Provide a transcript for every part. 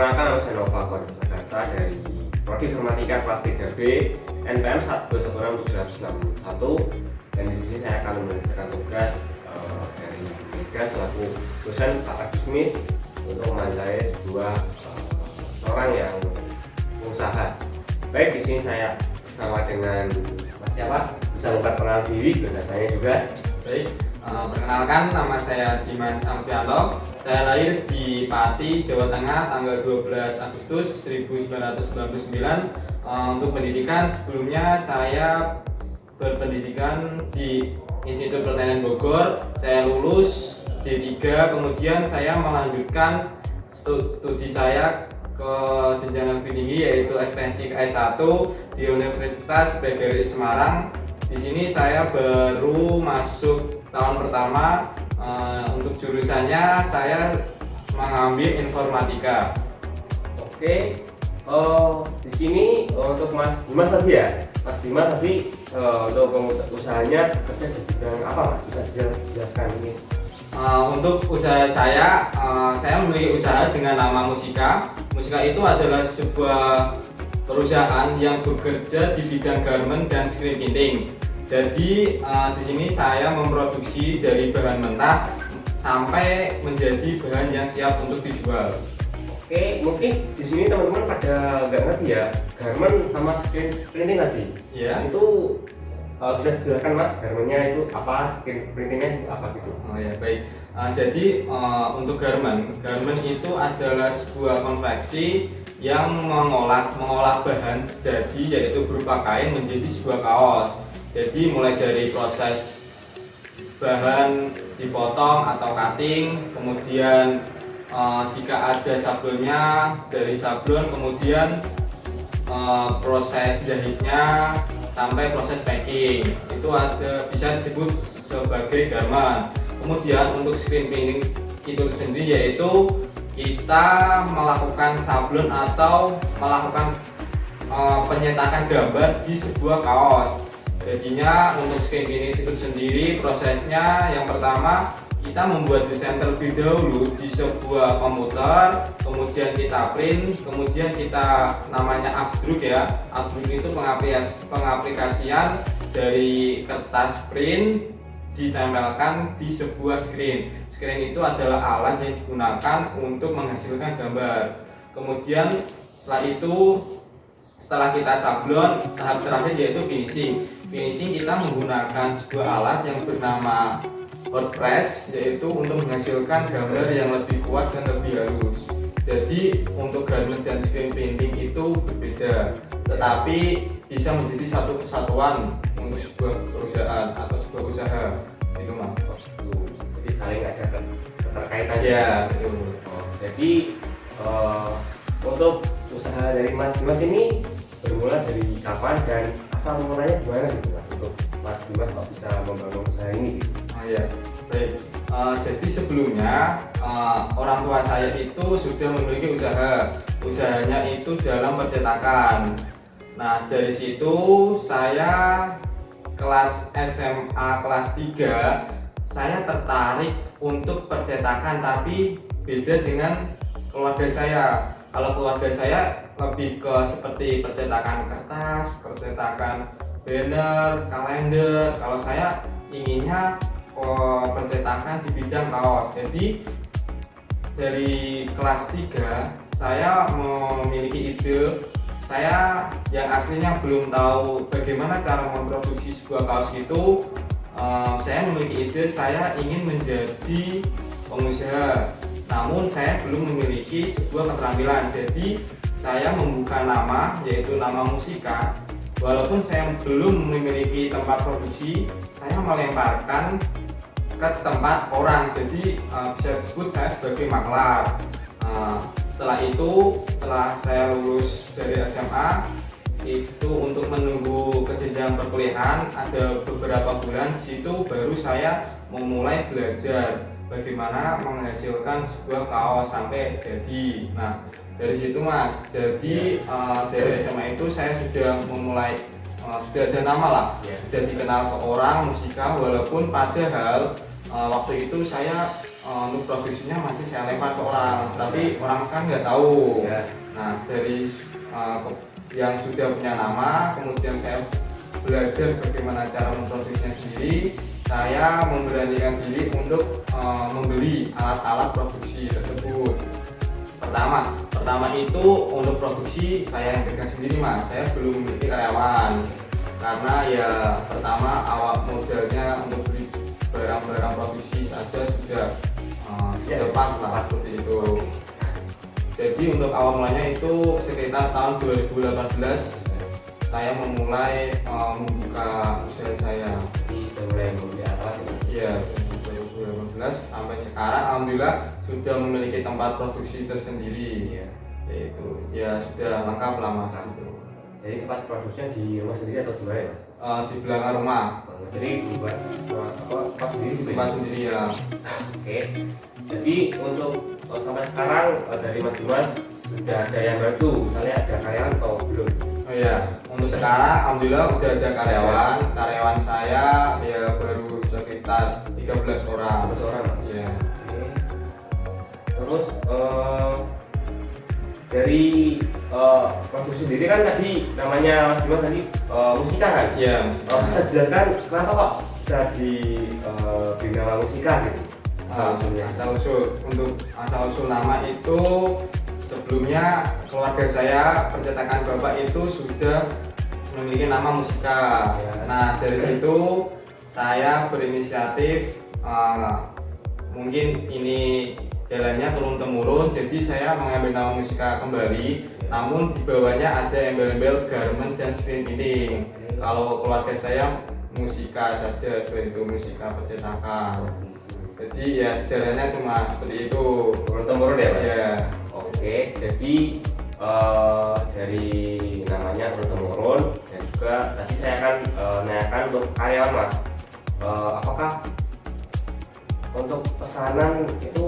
Perkenalkan, nama saya Nova Kornasagata dari Prodi Informatika kelas 3B NPM 1216761, dan di sini saya akan menyelesaikan tugas dari Mega selaku dosen startup bisnis untuk memanjai seorang yang pengusaha. Baik, di sini saya bersama dengan Mas siapa? Bisa memperkenalkan diri dan saya juga. Baik, perkenalkan nama saya Dimas Alfianto. Saya lahir di Pati, Jawa Tengah tanggal 12 Agustus 1999. Untuk pendidikan sebelumnya saya berpendidikan di Institut Pertanian Bogor. Saya lulus D3, kemudian saya melanjutkan studi saya ke jenjang lebih tinggi yaitu ekstensi ke S1 di Universitas PGRI Semarang. Di sini saya baru masuk tahun pertama. Untuk jurusannya saya mengambil informatika. Oke, di sini untuk Mas Dimas tadi ya. Mas Dimas tadi untuk usahanya kerja di bidang apa, Mas? Bisa dijelaskan ini? Untuk usaha saya memiliki usaha dengan nama Musika. Musika itu adalah sebuah perusahaan yang bekerja di bidang garment dan screen printing. Jadi di sini saya memproduksi dari bahan mentah sampai menjadi bahan yang siap untuk dijual. Oke, mungkin di sini teman-teman pada nggak ngerti ya, garment sama screen printing tadi. Ya. Itu bisa dijelaskan, Mas, garmentnya itu apa, screen printingnya itu apa gitu? Oh ya, baik. Jadi untuk garment itu adalah sebuah konveksi yang mengolah bahan jadi yaitu berupa kain menjadi sebuah kaos. Jadi mulai dari proses bahan dipotong atau cutting, kemudian jika ada sablonnya dari sablon, kemudian proses jahitnya sampai proses packing itu bisa disebut sebagai garment. Kemudian untuk screen printing itu sendiri yaitu kita melakukan sablon atau melakukan penyetakan gambar di sebuah kaos. Jadinya untuk screen printing itu sendiri prosesnya yang pertama kita membuat desain terlebih dahulu di sebuah komputer, kemudian kita print, kemudian kita namanya afdruk ya. Afdruk itu pengaplikasian dari kertas print ditempelkan di sebuah screen. Screen itu adalah alat yang digunakan untuk menghasilkan gambar. Kemudian setelah kita sablon, tahap terakhir yaitu finishing. Finishing kita menggunakan sebuah alat yang bernama hot press, yaitu untuk menghasilkan gambar yang lebih kuat dan lebih halus. Jadi untuk garment dan screen printing itu berbeda, tetapi bisa menjadi satu kesatuan untuk sebuah perusahaan atau sebuah usaha. Itu Mas. Jadi saling ada keterkaitan. Ya, betul. Jadi untuk usaha dari Mas Dimas ini bermula dari kapan dan asal mulanya gimana gitu, Mas? Untuk Mas Dimas kok bisa membangun usaha ini gitu? Ya, baik. Jadi sebelumnya orang tua saya itu sudah memiliki usahanya itu dalam percetakan. Nah, dari situ saya kelas SMA kelas 3 saya tertarik untuk percetakan, tapi beda dengan keluarga saya. Kalau keluarga saya lebih ke seperti percetakan kertas, percetakan banner, kalender. Kalau saya inginnya percetakan di bidang kaos. Jadi dari kelas 3 saya memiliki ide. Saya yang aslinya belum tahu bagaimana cara memproduksi sebuah kaos itu. Saya memiliki ide, saya ingin menjadi pengusaha, namun saya belum memiliki sebuah keterampilan. Jadi saya membuka nama yaitu nama Musika. Walaupun saya belum memiliki tempat produksi, saya melemparkan ke tempat orang, jadi bisa disebut saya sebagai maklar. Setelah saya lulus dari SMA itu untuk menunggu ke jenjang perkuliahan ada beberapa bulan, di situ baru saya memulai belajar bagaimana menghasilkan sebuah kaos sampai jadi. Nah, dari situ Mas, jadi dari SMA itu saya sudah memulai sudah ada nama lah, sudah dikenal ke orang Musika, walaupun padahal waktu itu saya untuk produksinya masih saya lempar ke orang, tapi orang kan nggak tahu. Ya. Nah dari yang sudah punya nama, kemudian saya belajar bagaimana cara memproduksinya sendiri. Saya memberanikan diri untuk membeli alat-alat produksi tersebut. Pertama itu untuk produksi saya yang pegang sendiri mas. Saya belum memiliki karyawan karena ya pertama awal modalnya untuk beli barang-barang produksi saja sudah pas lah seperti itu. Jadi untuk awal mulanya itu sekitar tahun 2018 saya memulai membuka usaha saya. Sudah mulai membeli alat ya. Iya, 2018 sampai sekarang alhamdulillah sudah memiliki tempat produksi tersendiri. Iya. Yaitu ya sudah lengkap lah mas. Gitu. Jadi tempat produksinya di rumah sendiri atau di mana ya, mas? Di belakang rumah. Jadi buat apa sendiri gitu ya? Tempat sendiri ya. Oke. Jadi untuk sampai sekarang dari Mas Dimas sudah ada yang bantu, misalnya ada karyawan atau belum? Oh iya, untuk sekarang alhamdulillah udah ada karyawan. Karyawan saya ya baru sekitar 13 orang. 13 orang, Mas? Iya. Oke. Terus dari produksi sendiri kan tadi namanya Mas Dimas tadi musika kan? Iya. Bisa dijelaskan kenapa Pak bisa di nama musika gitu? Asal usul nama itu sebelumnya keluarga saya percetakan bapak itu sudah memiliki nama musika. Ya. Nah dari situ saya berinisiatif mungkin ini jalannya turun temurun, jadi saya mengambil nama musika kembali. Namun di bawahnya ada embel-embel garment dan screen printing. Kalau keluarga saya musika saja seperti itu, musika percetakan. Jadi ya sejarahnya cuma seperti itu, Turun temurun ya Pak? ya. Oke, jadi dari namanya turun temurun dan juga tadi saya akan menanyakan untuk karyawan Mas, apakah untuk pesanan itu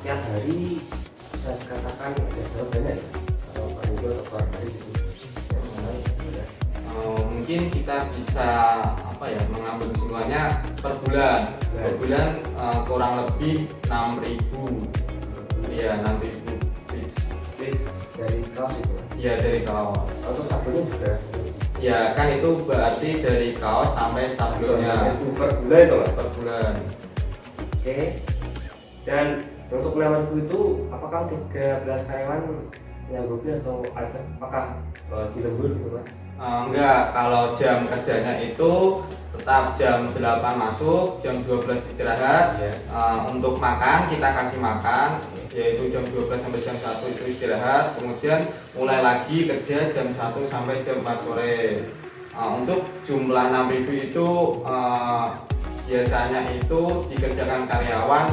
tiap hari bisa dikatakan berapa banyak ya? Atau per minggu atau per hari gitu? Pesanan ada? Mungkin kita bisa mengambil kesimpulannya per bulan. Per bulan kurang lebih 6.000. Iya, 6.000 Please dari kaos itu? Iya, dari kaos. Untuk sabunnya juga? Ya kan itu berarti dari kaos sampai sablonnya. Itu per bulan itu Mas? Per bulan. Oke. Dan untuk 6.000 itu apakah 13 karyawan nyanggupi atau ada apakah di lembur gitu Mas? Enggak, kalau jam kerjanya itu tetap jam 8 masuk, jam 12 istirahat. Ya. Untuk makan kita kasih makan, yaitu jam 12 sampai jam 1 itu istirahat, kemudian mulai lagi kerja jam 1 sampai jam 4 sore. Untuk jumlah 6.000 itu biasanya itu dikerjakan karyawan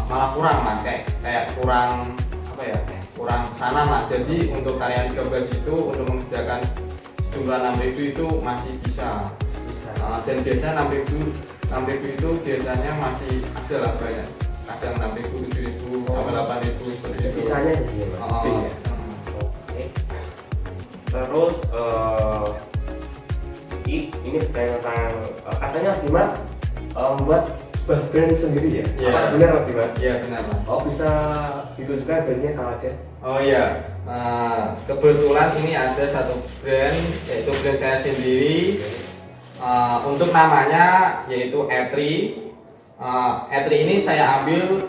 malah kurang mas, kayak kurang kurang pesanan lah. Jadi untuk karyawan 13 itu untuk mengerjakan jumlah 6.000 itu masih bisa. Dan biasanya 6.000 itu biasanya masih ada lah banyak, kadang 6.000, 7.000 sampai 8.000 seperti itu. Sisanya jadi ya? Oke. Terus ini tentang katanya Mas Dimas membuat sebuah brand sendiri ya? Iya. Apa benar Mas Dimas? Iya benar mas. Oh bisa ditunjukkan brandnya kalau ada? Oh iya, kebetulan ini ada satu brand, yaitu brand saya sendiri. Untuk namanya yaitu Etri. Etri ini saya ambil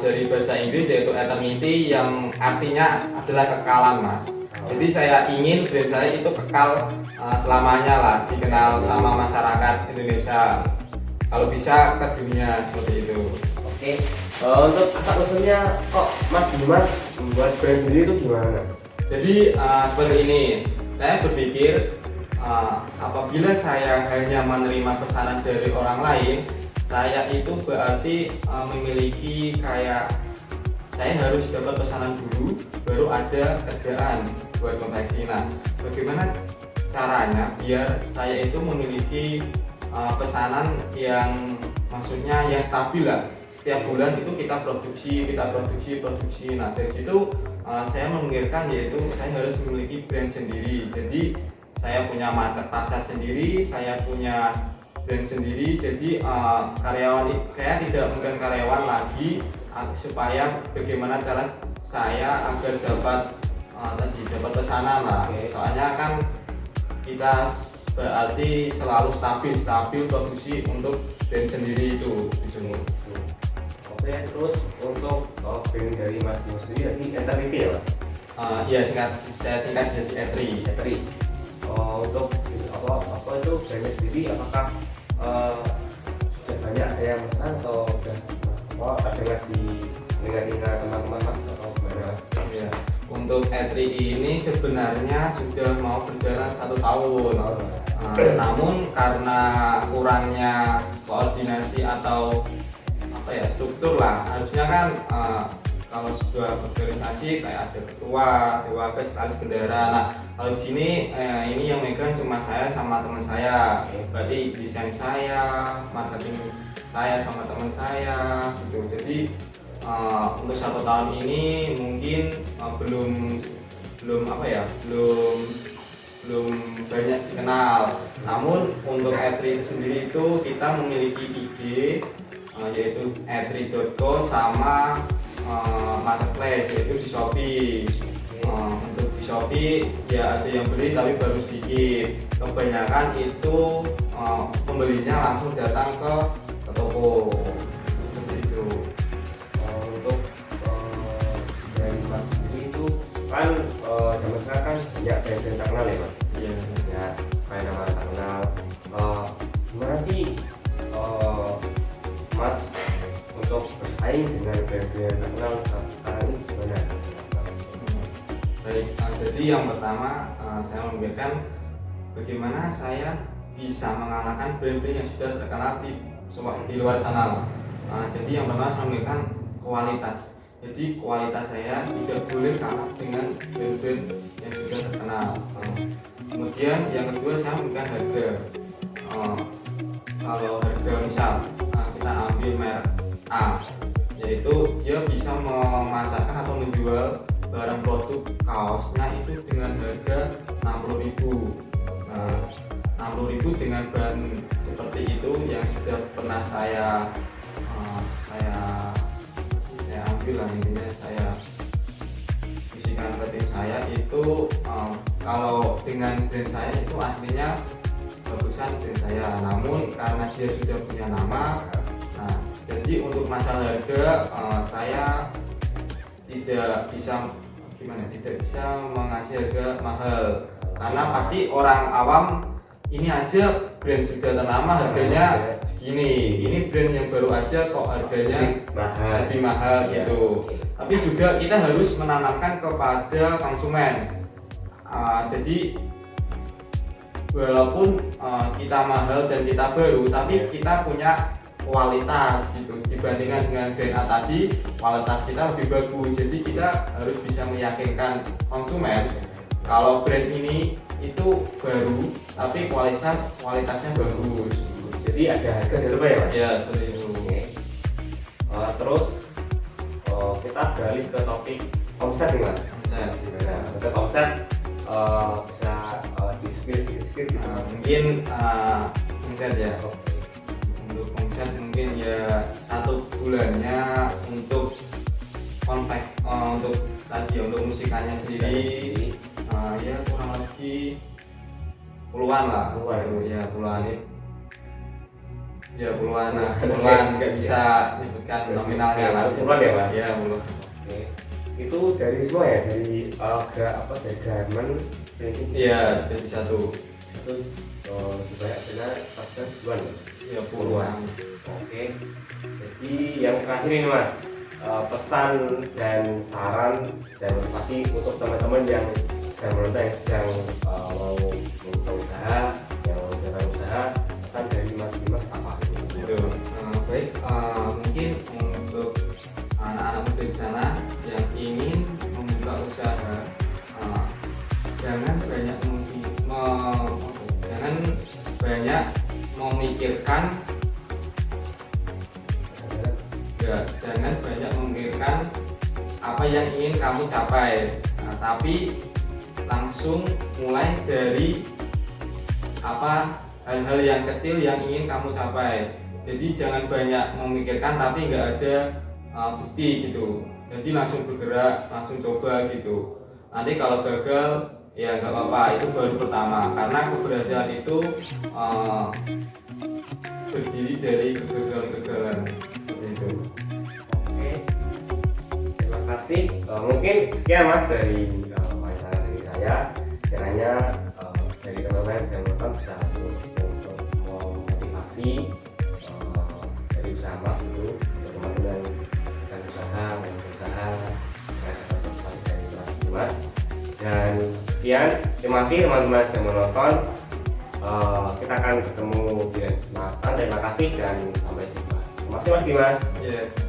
dari bahasa Inggris yaitu eternity, yang artinya adalah kekalan mas. Jadi saya ingin brand saya itu kekal selamanya lah, dikenal sama masyarakat Indonesia. Kalau bisa ke dunia seperti itu. Oke. Untuk asal usulnya kok Mas Dimas membuat brand sendiri itu gimana? Jadi seperti ini, saya berpikir apabila saya hanya menerima pesanan dari orang lain, saya itu berarti memiliki kayak saya harus dapat pesanan dulu, baru ada kerjaan buat konveksi. Nah, bagaimana caranya biar saya itu memiliki pesanan yang maksudnya yang stabil lah? Setiap bulan itu kita produksi. Nah dari situ saya memikirkan yaitu saya harus memiliki brand sendiri. Jadi saya punya market pasar sendiri, saya punya brand sendiri. Jadi karyawan saya tidak mungkin karyawan lagi, supaya bagaimana cara saya agar dapat dapat pesanan lah. Soalnya kan kita berarti selalu stabil produksi untuk brand sendiri itu gitu. Oke, terus untuk brand dari Mas Bimo sendiri tadi Eternity ya Mas? Iya, saya singkat jadi Eternity. Untuk apa itu brandnya sendiri, apakah sudah banyak ada yang pesan atau udah ada nggak di tinggal teman-teman Mas atau gimana? Ya, untuk E3 ini sebenarnya sudah mau berjalan 1 tahun. Namun karena kurangnya koordinasi atau struktur lah, harusnya kan kalau sebuah organisasi kayak ada ketua, dewan, sekretaris bendera. Nah, kalau di sini ini yang megang cuma saya sama teman saya. Berarti desain saya, marketing saya sama teman saya gitu. Jadi untuk 1 tahun ini mungkin belum banyak dikenal. Namun untuk E3 sendiri itu kita memiliki IG yaitu e3.co sama marketplace yaitu di Shopee. Untuk di Shopee ya ada yang beli tapi baru sedikit. Kebanyakan itu pembelinya langsung datang ke toko. Seperti itu. Untuk dari Mas sendiri itu kan zaman sekarang kan banyak brand terkenal ya Mas? Iya. Ya, selain nama terkenal, gimana sih Mas untuk bersaing dengan brand-brand terkenal sekarang ini gimana? Baik, jadi yang pertama saya memikirkan bagaimana saya bisa mengalahkan brand-brand yang sudah terkenal di luar sana. Jadi yang pertama saya memikirkan kualitas. Jadi kualitas saya tidak boleh kalah dengan brand-brand yang sudah terkenal. Kemudian yang kedua saya memikirkan harga. Kalau harga misal kita ambil merek A, yaitu dia bisa memasarkan atau menjual barang produk kaosnya itu dengan harga 60.000. Nah, 60.000 dengan brand seperti itu yang sudah pernah saya ambil lah, intinya saya diskusikan ke tim saya itu kalau dengan brand saya itu aslinya bagusan brand saya, namun karena dia sudah punya nama, jadi untuk masalah harga saya tidak bisa mengasih harga mahal, karena pasti orang awam ini aja brand sudah ternama harganya segini, ini brand yang baru aja kok harganya lebih mahal gitu. Tapi juga kita harus menanamkan kepada konsumen. Jadi walaupun kita mahal dan kita baru, tapi kita punya kualitas gitu. Dibandingkan dengan brand A tadi, kualitas kita lebih bagus. Jadi kita harus bisa meyakinkan konsumen kalau brand ini itu baru, tapi kualitasnya bagus. Jadi ada harga berapa ya Mas? Ya, seperti itu. Terus kita beralih ke topik omset nih Mas. Gimana? Untuk omset bisa di-spill sedikit gitu. Mungkin omset ya. Untuk omset mungkin ya 1 bulannya untuk untuk musikannya sendiri ya kurang lebih puluhan lah. Puluhan nggak bisa menyebutkan nominalnya lah. Puluhan ya Pak? Ya, puluhan. Oke. Itu dari semua ya, dari dari garment printing? Iya, jadi satu sebanyak benar 14 bulan ya, puluhan. Oke, jadi yang terakhir ini Mas, pesan dan saran dan motivasi untuk teman-teman yang sedang menonton, yang sedang mau membuka usaha, yang mau menjalankan usaha, pesan dari Mas Dimas apa? Baik, mungkin untuk anak-anak muda di sana yang ingin membuka usaha, jangan banyak memikirkan apa yang ingin kamu capai, tapi langsung mulai dari hal-hal yang kecil yang ingin kamu capai. Jadi jangan banyak memikirkan tapi nggak ada bukti gitu. Jadi langsung bergerak, langsung coba gitu. Nanti kalau gagal ya nggak apa-apa, itu baru pertama. Karena keberhasilan itu berdiri dari kegagalan-kegagalan seperti itu. Oke, terima kasih. Mungkin sekian Mas dari wawancara dari saya. Kiranya dari teman-teman yang sedang menonton bisa memotivasi dari usaha Mas itu untuk teman-teman sedang berusaha dari Mas. Dan sekian, terima kasih teman-teman yang sudah menonton. Kita akan ketemu di lain kesempatan. Terima kasih dan sampai jumpa. Terima kasih Mas Dimas. Yeah.